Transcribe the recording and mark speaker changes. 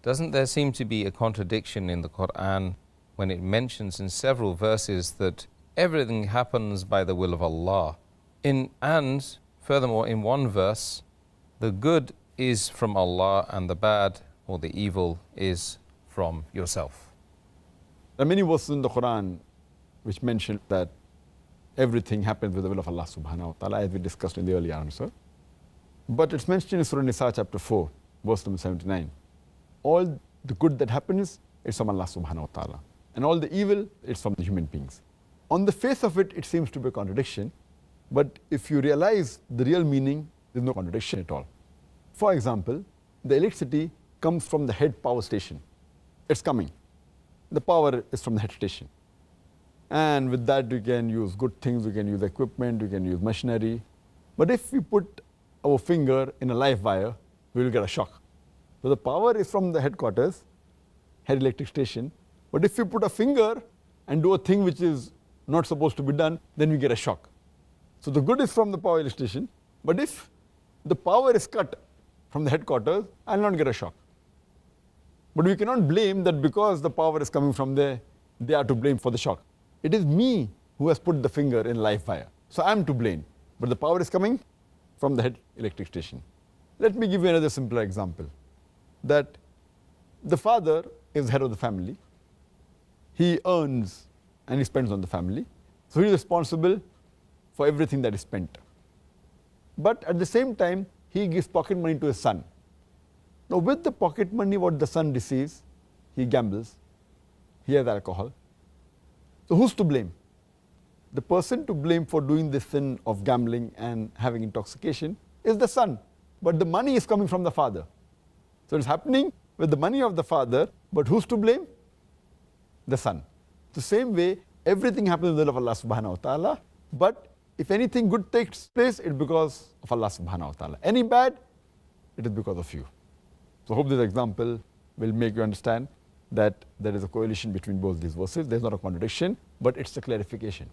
Speaker 1: Doesn't there seem to be a contradiction in the Qur'an when it mentions in several verses that everything happens by the will of Allah? And furthermore, in one verse, the good is from Allah and the bad or the evil is from yourself.
Speaker 2: There are many verses in the Qur'an which mention that everything happens with the will of Allah subhanahu wa ta'ala, as we discussed in the earlier answer. But it's mentioned in Surah Nisa chapter 4, verse number 79. All the good that happens is from Allah subhanahu wa ta'ala, and all the evil is from the human beings. On the face of it, it seems to be a contradiction, but if you realize the real meaning, there's no contradiction at all. For example, the electricity comes from the head power station. It's coming. The power is from the head station. And with that, we can use good things, we can use equipment, we can use machinery. But if we put our finger in a live wire, we will get a shock. So the power is from the headquarters, head electric station. But if we put a finger and do a thing which is not supposed to be done, then we get a shock. So the good is from the power station. But if the power is cut from the headquarters, I will not get a shock. But we cannot blame that because the power is coming from there, they are to blame for the shock. It is me who has put the finger in live wire. So I am to blame. But the power is coming from the head electric station. Let me give you another simpler example. That the father is head of the family. He earns and he spends on the family. So he is responsible for everything that is spent. But at the same time, he gives pocket money to his son. Now with the pocket money what the son receives, he gambles, he has alcohol. So who's to blame? The person to blame for doing this sin of gambling and having intoxication is the son. But the money is coming from the father. So it's happening with the money of the father, but who's to blame? The son. The same way, everything happens in the will of Allah subhanahu wa ta'ala, but if anything good takes place, it's because of Allah subhanahu wa ta'ala. Any bad, it is because of you. So I hope this example will make you understand that there is a correlation between both these verses. There's not a contradiction, but it's a clarification.